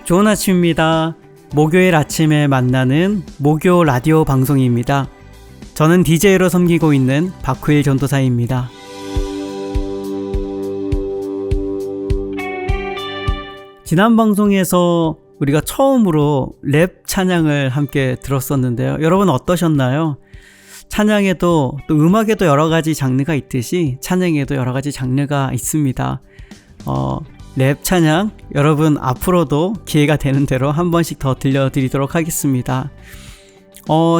좋은 아침입니다. 목요일 아침에 만나는 목요 라디오 방송입니다. 저는 DJ로 섬기고 있는 박후일 전도사입니다. 지난 방송에서 우리가 처음으로 랩 찬양을 함께 들었었는데요. 여러분 어떠셨나요? 찬양에도 또 음악에도 여러 가지 장르가 있듯이 찬양에도 여러 가지 장르가 있습니다. 랩 찬양 여러분 앞으로도 기회가 되는 대로 한 번씩 더 들려드리도록 하겠습니다.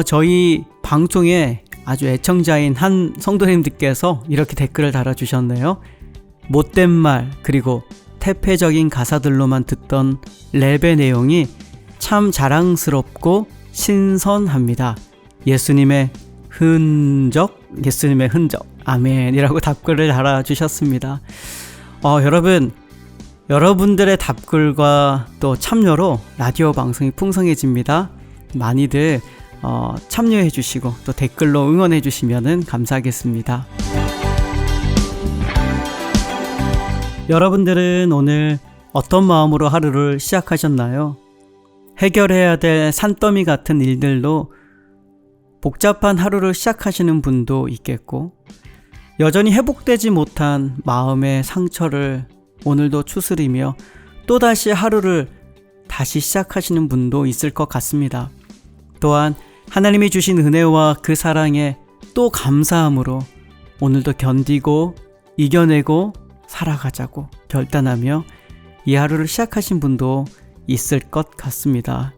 저희 방송에 아주 애청자인 한 성도님들께서 이렇게 댓글을 달아주셨네요. 못된 말 그리고 태폐적인 가사들로만 듣던 랩의 내용이 참 자랑스럽고 신선합니다. 예수님의 흔적 아멘이라고 답글을 달아주셨습니다. 여러분들의 답글과 또 참여로 라디오 방송이 풍성해집니다. 많이들 참여해 주시고 또 댓글로 응원해 주시면 감사하겠습니다. 여러분들은 오늘 어떤 마음으로 하루를 시작하셨나요? 해결해야 될 산더미 같은 일들로 복잡한 하루를 시작하시는 분도 있겠고, 여전히 회복되지 못한 마음의 상처를 오늘도 추스리며 또다시 하루를 다시 시작하시는 분도 있을 것 같습니다. 또한 하나님이 주신 은혜와 그 사랑에 또 감사함으로 오늘도 견디고 이겨내고 살아가자고 결단하며 이 하루를 시작하신 분도 있을 것 같습니다.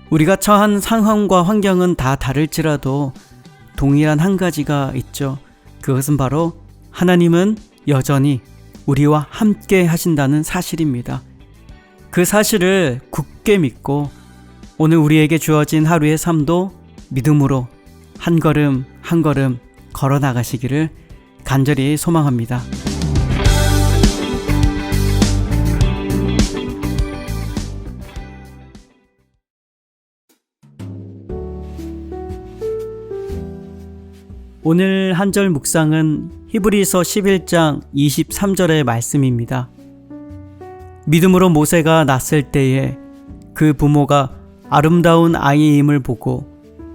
우리가 처한 상황과 환경은 다 다를지라도 동일한 한 가지가 있죠. 그것은 바로 하나님은 여전히 우리와 함께 하신다는 사실입니다. 그 사실을 굳게 믿고 오늘 우리에게 주어진 하루의 삶도 믿음으로 한 걸음 한 걸음 걸어 나가시기를 간절히 소망합니다. 오늘 한 절 묵상은 히브리서 11장 23절의 말씀입니다. 믿음으로 모세가 낳았을 때에 그 부모가 아름다운 아이임을 보고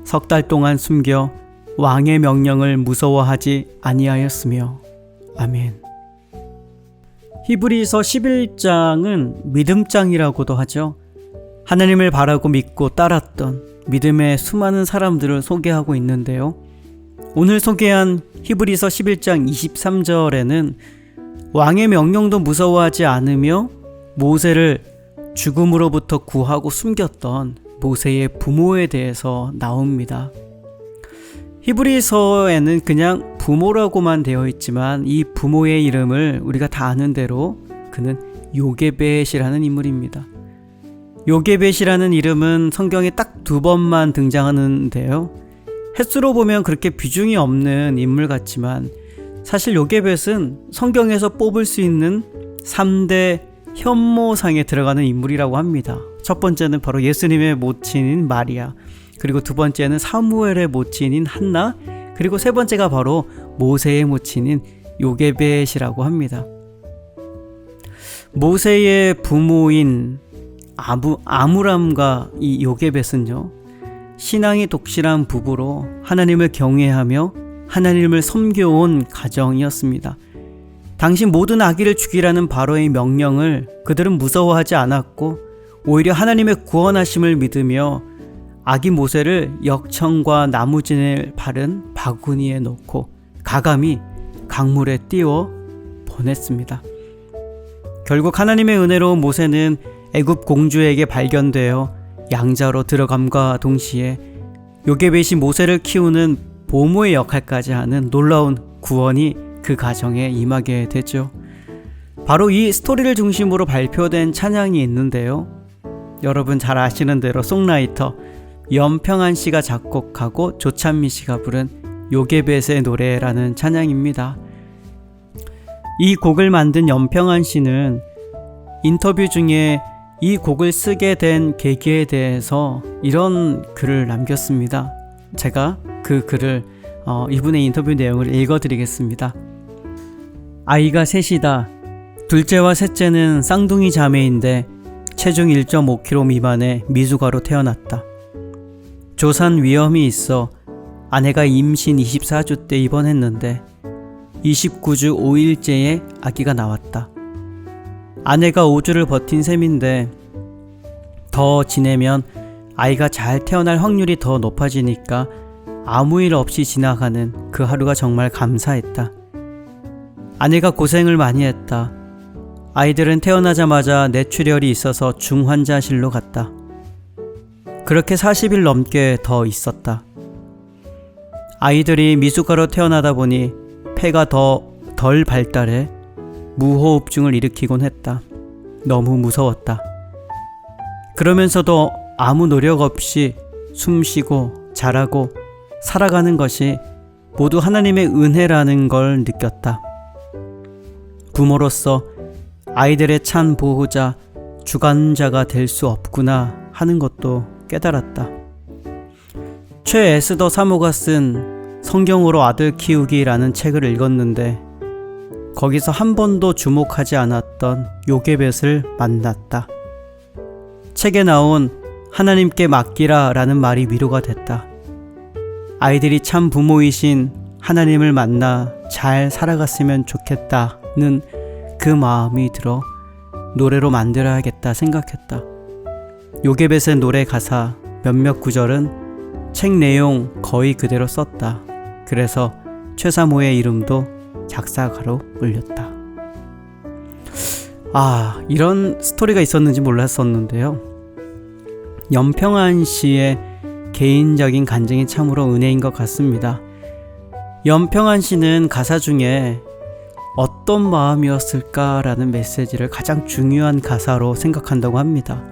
석 달 동안 숨겨 왕의 명령을 무서워하지 아니하였으며. 아멘. 히브리서 11장은 믿음장이라고도 하죠. 하나님을 바라고 믿고 따랐던 믿음의 수많은 사람들을 소개하고 있는데요. 오늘 소개한 히브리서 11장 23절에는 왕의 명령도 무서워하지 않으며 모세를 죽음으로부터 구하고 숨겼던 모세의 부모에 대해서 나옵니다. 히브리서에는 그냥 부모라고만 되어 있지만 이 부모의 이름을 우리가 다 아는 대로 그는 요게벳이라는 인물입니다. 요게벳이라는 이름은 성경에 딱 2번만 등장하는데요. 횟수로 보면 그렇게 비중이 없는 인물 같지만 사실 요게벳은 성경에서 뽑을 수 있는 3대 현모상에 들어가는 인물이라고 합니다. 첫 번째는 바로 예수님의 모친인 마리아, 그리고 두 번째는 사무엘의 모친인 한나, 그리고 세 번째가 바로 모세의 모친인 요게벳이라고 합니다. 모세의 부모인 아므람과 이 요게벳은요, 신앙이 독실한 부부로 하나님을 경외하며 하나님을 섬겨온 가정이었습니다. 당시 모든 아기를 죽이라는 바로의 명령을 그들은 무서워하지 않았고 오히려 하나님의 구원하심을 믿으며 아기 모세를 역청과 나무진을 바른 바구니에 넣고 가감히 강물에 띄워 보냈습니다. 결국 하나님의 은혜로 모세는 애굽 공주에게 발견되어 양자로 들어감과 동시에 요게벳이 모세를 키우는 보모의 역할까지 하는 놀라운 구원이 그 가정에 임하게 되죠. 바로 이 스토리를 중심으로 발표된 찬양이 있는데요. 여러분 잘 아시는 대로 송라이터 연평한 씨가 작곡하고 조찬미 씨가 부른 요게벳의 노래라는 찬양입니다. 이 곡을 만든 연평한 씨는 인터뷰 중에 이 곡을 쓰게 된 계기에 대해서 이런 글을 남겼습니다. 제가 그 글을 이분의 인터뷰 내용을 읽어드리겠습니다. 아이가 셋이다. 둘째와 셋째는 쌍둥이 자매인데 체중 1.5kg 미만의 미숙아로 태어났다. 조산 위염이 있어 아내가 임신 24주 때 입원했는데 29주 5일째에 아기가 나왔다. 아내가 5주를 버틴 셈인데 더 지내면 아이가 잘 태어날 확률이 더 높아지니까 아무 일 없이 지나가는 그 하루가 정말 감사했다. 아내가 고생을 많이 했다. 아이들은 태어나자마자 뇌출혈이 있어서 중환자실로 갔다. 그렇게 40일 넘게 더 있었다. 아이들이 미숙아로 태어나다 보니 폐가 덜 발달해 무호흡증을 일으키곤 했다. 너무 무서웠다. 그러면서도 아무 노력 없이 숨쉬고 자라고 살아가는 것이 모두 하나님의 은혜라는 걸 느꼈다. 부모로서 아이들의 찬 보호자, 주관자가 될 수 없구나 하는 것도 깨달았다. 최 에스더 사모가 쓴 성경으로 아들 키우기라는 책을 읽었는데 거기서 한 번도 주목하지 않았던 요게벳을 만났다. 책에 나온 하나님께 맡기라 라는 말이 위로가 됐다. 아이들이 참 부모이신 하나님을 만나 잘 살아갔으면 좋겠다는 그 마음이 들어 노래로 만들어야겠다 생각했다. 요게벳의 노래 가사 몇몇 구절은 책 내용 거의 그대로 썼다. 그래서 최사모의 이름도 작사가로 올렸다. 이런 스토리가 있었는지 몰랐었는데요. 연평한 씨의 개인적인 간증이 참으로 은혜인 것 같습니다. 연평한 씨는 가사 중에 어떤 마음이었을까라는 메시지를 가장 중요한 가사로 생각한다고 합니다.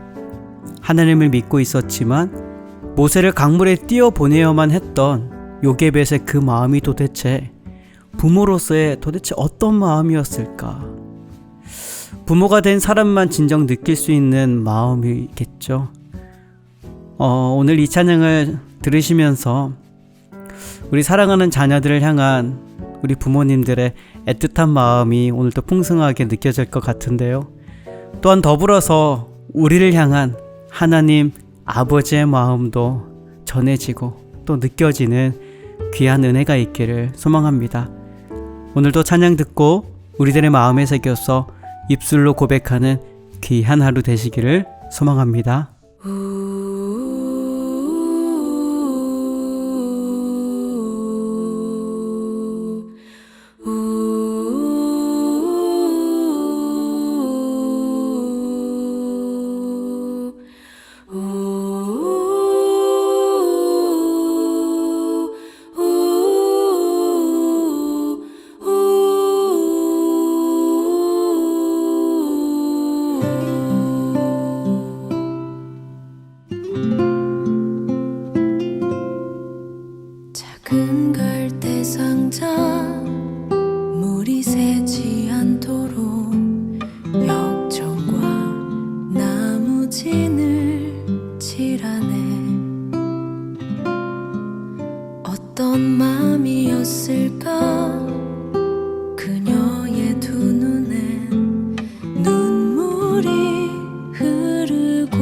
하나님을 믿고 있었지만 모세를 강물에 띄어보내야만 했던 요게벳의 그 마음이 도대체 부모로서의 도대체 어떤 마음이었을까? 부모가 된 사람만 진정 느낄 수 있는 마음이겠죠. 오늘 이 찬양을 들으시면서 우리 사랑하는 자녀들을 향한 우리 부모님들의 애틋한 마음이 오늘도 풍성하게 느껴질 것 같은데요. 또한 더불어서 우리를 향한 하나님 아버지의 마음도 전해지고 또 느껴지는 귀한 은혜가 있기를 소망합니다. 오늘도 찬양 듣고 우리들의 마음에 새겨서 입술로 고백하는 귀한 하루 되시기를 소망합니다. 작은 갈대 상자 물이 새지 않도록 역청과 나무진을 칠하네. 어떤 마음이었을까 그녀의 두 눈엔 눈물이 흐르고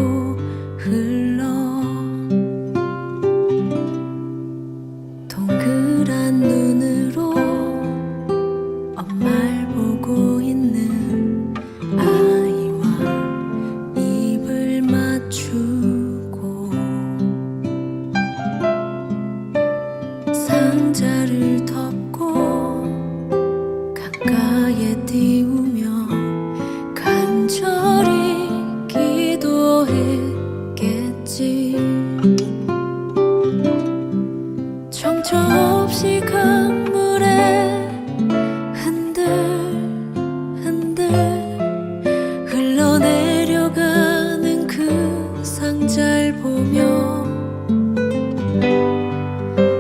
흘러 동그란 눈으로 엄마를 보고 있는 아이와 입을 맞추고 상자를 덮고 강가에 띄우며 간절히 기도했겠지. 정처 없이 강물에 흔들흔들 흘러내려가는 그 상자를 보며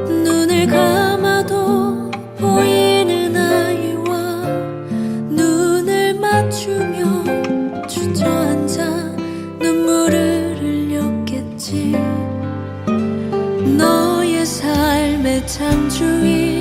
눈을 감아도 보이는 아이와 눈을 맞추며 주저앉아 눈물을 흘렸겠지. 너의 삶의 창조이